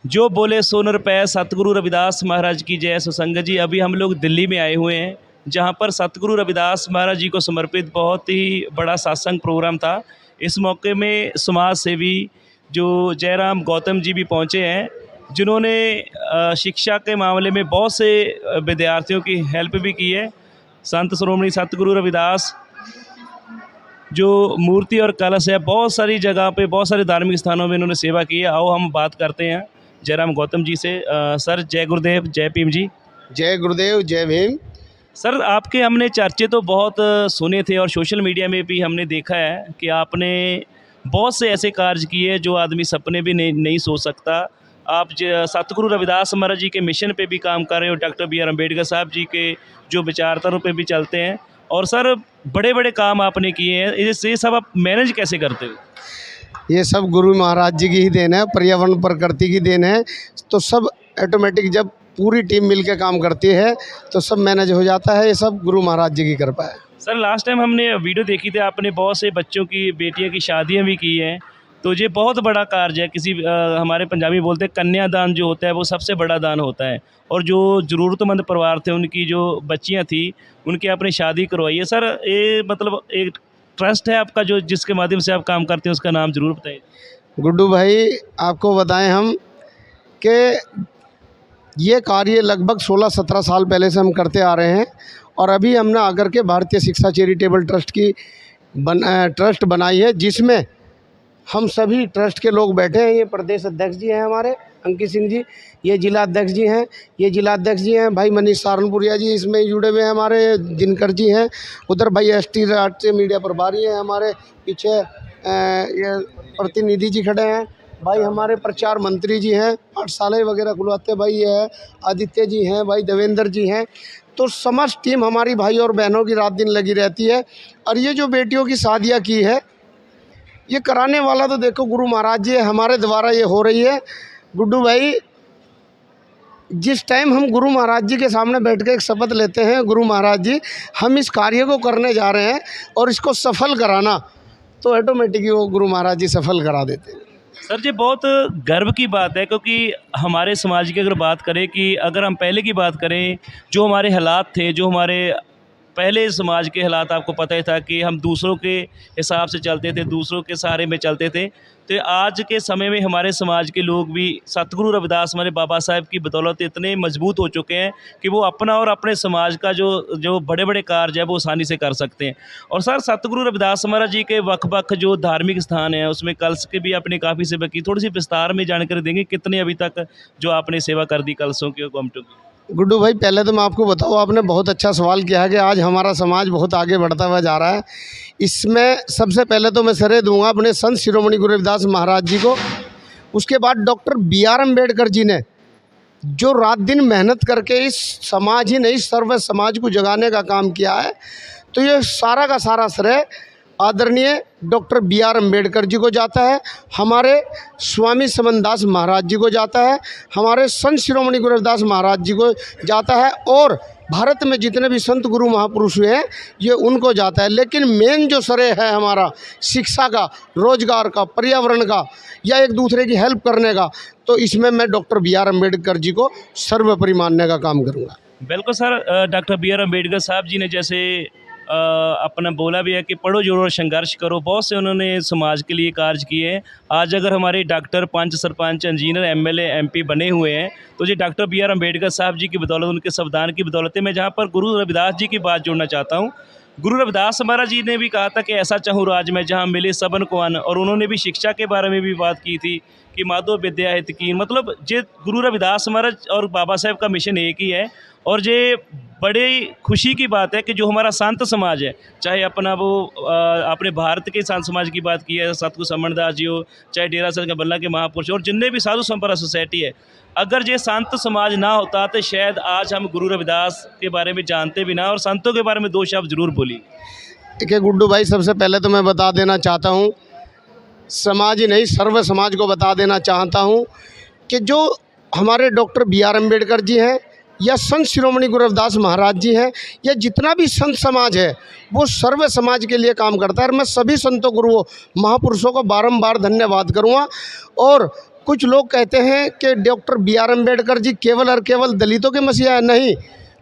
जो बोले सो न रुपए, सतगुरु रविदास महाराज की जय। सो संगत जी, अभी हम लोग दिल्ली में आए हुए हैं, जहाँ पर सतगुरु रविदास महाराज जी को समर्पित बहुत ही बड़ा सत्संग प्रोग्राम था। इस मौके में समाज सेवी जो जयराम गौतम जी भी पहुँचे हैं, जिन्होंने शिक्षा के मामले में बहुत से विद्यार्थियों की हेल्प भी की है। संत श्रोमणी सतगुरु रविदास जो मूर्ति और कलश है, बहुत सारी जगह पे, बहुत सारे धार्मिक स्थानों में इन्होंने सेवा की है। आओ हम बात करते हैं जयराम गौतम जी से। सर जय गुरुदेव, जय भीम जी। जय गुरुदेव, जय भीम। सर आपके हमने चर्चे तो बहुत सुने थे और सोशल मीडिया में भी हमने देखा है कि आपने बहुत से ऐसे कार्य किए जो आदमी सपने भी नहीं सोच सकता। आप सतगुरु रविदास महाराज जी के मिशन पे भी काम कर रहे हो, डॉक्टर बी आर अम्बेडकर साहब जी के जो विचारधाराओं पे भी चलते हैं, और सर बड़े बड़े काम आपने किए हैं। ये सब आप मैनेज कैसे करते हो? ये सब गुरु महाराज जी की ही देन है, पर्यावरण प्रकृति की देन है। तो सब ऑटोमेटिक जब पूरी टीम मिलकर काम करती है तो सब मैनेज हो जाता है। ये सब गुरु महाराज जी की कृपा है। सर लास्ट टाइम हमने वीडियो देखी थी, आपने बहुत से बच्चों की, बेटियों की शादियां भी की हैं, तो ये बहुत बड़ा कार्य है। किसी हमारे पंजाबी बोलते हैं कन्यादान जो होता है वो सबसे बड़ा दान होता है, और जो ज़रूरतमंद परिवार थे उनकी जो बच्चियां थी उनकी आपने शादी करवाई है। सर ये मतलब एक ट्रस्ट है आपका जो जिसके माध्यम से आप काम करते हैं, उसका नाम ज़रूर बताइए। गुड्डू भाई, आपको बताएं हम कि ये कार्य लगभग 16-17 साल पहले से हम करते आ रहे हैं, और अभी हमने आकर के भारतीय शिक्षा चैरिटेबल ट्रस्ट की ट्रस्ट बनाई है, जिसमें हम सभी ट्रस्ट के लोग बैठे हैं। ये प्रदेश अध्यक्ष जी हैं हमारे अंकित सिंह जी, ये जिला अध्यक्ष जी हैं, ये जिला अध्यक्ष जी हैं भाई मनीष सहारनपुरिया जी, इसमें जुड़े हुए हैं हमारे दिनकर जी हैं, उधर भाई एसटी राष्ट्रीय मीडिया प्रभारी हैं हमारे, पीछे ये प्रतिनिधि जी खड़े हैं भाई, हमारे प्रचार मंत्री जी हैं, पाठशालाएँ वगैरह खुलवाते भाई ये है, आदित्य जी हैं भाई, देवेंद्र जी हैं। तो समस्त टीम हमारी भाई और बहनों की रात दिन लगी रहती है। और ये जो बेटियों की शादियाँ की है, ये कराने वाला तो देखो गुरु महाराज जी, हमारे द्वारा ये हो रही है। गुड्डू भाई, जिस टाइम हम गुरु महाराज जी के सामने बैठ के एक शपथ लेते हैं, गुरु महाराज जी हम इस कार्य को करने जा रहे हैं और इसको सफल कराना, तो ऑटोमेटिकली वो गुरु महाराज जी सफल करा देते हैं। सर जी बहुत गर्व की बात है, क्योंकि हमारे समाज की अगर बात करें, कि अगर हम पहले की बात करें, जो हमारे हालात थे, जो हमारे पहले समाज के हालात, आपको पता ही था कि हम दूसरों के हिसाब से चलते थे, दूसरों के सहारे में चलते थे। तो आज के समय में हमारे समाज के लोग भी सतगुरु रविदास हमारे बाबा साहब की बदौलत इतने मजबूत हो चुके हैं कि वो अपना और अपने समाज का जो बड़े बड़े कार्य है वो आसानी से कर सकते हैं। और सर सतगुरु रविदास महाराज जी के वक् जो धार्मिक स्थान है, उसमें कलश के भी आपने काफ़ी सेवा की, थोड़ी सी विस्तार में जानकारी देंगे कितने अभी तक जो आपने सेवा कर दी कलशों की, गोमटों की? गुड्डू भाई, पहले तो मैं आपको बताऊँ, आपने बहुत अच्छा सवाल किया है कि आज हमारा समाज बहुत आगे बढ़ता हुआ जा रहा है। इसमें सबसे पहले तो मैं सराहना दूंगा अपने संत शिरोमणि गुरु रविदास महाराज जी को। उसके बाद डॉक्टर बी आर अम्बेडकर जी ने जो रात दिन मेहनत करके इस समाज ही नहीं सर्व समाज को जगाने का काम किया है, तो ये सारा का सारा श्रेय आदरणीय doctor B R Ambedkar ji को जाता है, हमारे स्वामी समनदास महाराज जी को जाता है, हमारे संत शिरोमणि गुरु रविदास महाराज जी को जाता है, और भारत में जितने भी संत गुरु महापुरुष हुए हैं ये उनको जाता है। लेकिन मेन जो श्रेय है हमारा शिक्षा का, रोजगार का, पर्यावरण का, या एक दूसरे की हेल्प करने का, तो इसमें मैं doctor B R Ambedkar ji को सर्वोपरि मानने का काम करूँगा। बिल्कुल sir, doctor B R Ambedkar साहब जी ने जैसे अपना बोला भी है कि पढ़ो जोड़ो संघर्ष करो, बहुत से उन्होंने समाज के लिए कार्य किए हैं। आज अगर हमारे डॉक्टर, पंच, सरपंच, इंजीनियर, एमएलए, एमपी बने हुए हैं, तो ये डॉक्टर बी आर अम्बेडकर साहब जी की बदौलत, उनके संविधान की बदौलत है। मैं जहाँ पर गुरु रविदास जी की बात जोड़ना चाहता हूँ। गुरु रविदास महाराज जी ने भी कहा था कि ऐसा चाहूँ राज में जहाँ मिले सबन को अन्न, और उन्होंने भी शिक्षा के बारे में भी बात की थी कि माधो विद्या हित की। मतलब जे गुरु रविदास महाराज और बाबा साहब का मिशन एक ही है, और ये बड़ी खुशी की बात है कि जो हमारा संत समाज है, चाहे अपना वो अपने भारत के संत समाज की बात की है, सतगुरु समणदास जी हो, चाहे डेरा सच बल्ला के महापुरुष, और जितने भी साधु संप्रदाय सोसाइटी है, अगर ये संत समाज ना होता तो शायद आज हम गुरु रविदास के बारे में जानते भी ना, और संतों के बारे में दो शब्द जरूर बोली। ठीक है गुड्डू भाई, सबसे पहले तो मैं बता देना चाहता हूँ, समाज ही नहीं सर्व समाज को बता देना चाहता हूँ कि जो हमारे डॉक्टर बी आर अम्बेडकर जी हैं, या संत शिरोमणि गुरु रविदास महाराज जी हैं, या जितना भी संत समाज है वो सर्व समाज के लिए काम करता है। और मैं सभी संतों गुरुओं महापुरुषों को बारंबार धन्यवाद करूँगा। और कुछ लोग कहते हैं कि डॉक्टर बी आर अम्बेडकर जी केवल और केवल दलितों के मसीहा हैं। नहीं,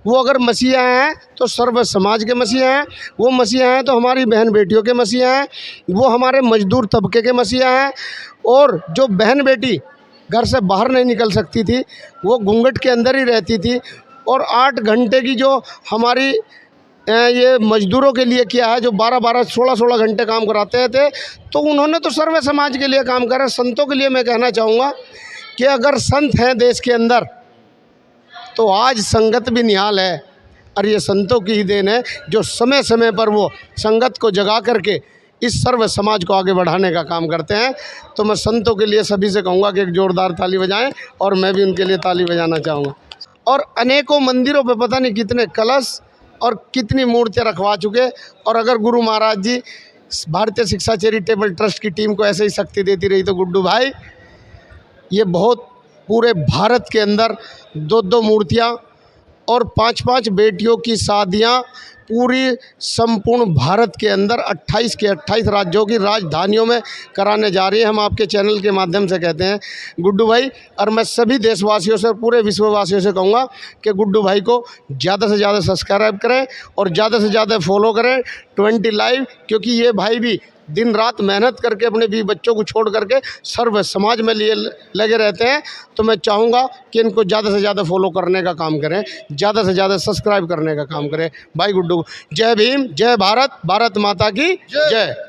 वो अगर मसीहा हैं तो सर्व समाज के मसीहा हैं, वो मसीहा हैं तो हमारी बहन बेटियों के मसीहा हैं, वो हमारे मजदूर तबके के मसीहा हैं। और जो बहन बेटी घर से बाहर नहीं निकल सकती थी, वो घूंघट के अंदर ही रहती थी, और 8 घंटे की जो हमारी ये मजदूरों के लिए किया है, जो 12-12, 16-16 घंटे काम कराते थे, तो उन्होंने तो सर्व समाज के लिए काम करा। संतों के लिए मैं कहना चाहूँगा कि अगर संत हैं देश के अंदर तो आज संगत भी निहाल है, और ये संतों की ही देन है जो समय समय पर वो संगत को जगा करके इस सर्व समाज को आगे बढ़ाने का काम करते हैं। तो मैं संतों के लिए सभी से कहूँगा कि एक ज़ोरदार ताली बजाएं, और मैं भी उनके लिए ताली बजाना चाहूँगा। और अनेकों मंदिरों पे पता नहीं कितने कलश और कितनी मूर्तियाँ रखवा चुके। और अगर गुरु महाराज जी भारतीय शिक्षा चैरिटेबल ट्रस्ट की टीम को ऐसे ही शक्ति देती रही तो गुड्डू भाई, ये बहुत पूरे भारत के अंदर 2-2 मूर्तियाँ और 5-5 बेटियों की शादियाँ पूरी संपूर्ण भारत के अंदर 28 के 28 राज्यों की राजधानियों में कराने जा रही है। हम आपके चैनल के माध्यम से कहते हैं गुड्डू भाई, और मैं सभी देशवासियों से, पूरे विश्ववासियों से कहूँगा कि गुड्डू भाई को ज़्यादा से ज़्यादा सब्सक्राइब करें और ज़्यादा से ज़्यादा फॉलो करें 20 लाइव, क्योंकि ये भाई भी दिन रात मेहनत करके अपने भी बच्चों को छोड़ करके सर्व समाज में लिए लगे रहते हैं। तो मैं चाहूँगा कि इनको ज़्यादा से ज़्यादा फॉलो करने का काम करें, ज़्यादा से ज़्यादा सब्सक्राइब करने का काम करें। भाई गुड्डू, जय भीम, जय भारत, भारत माता की जय।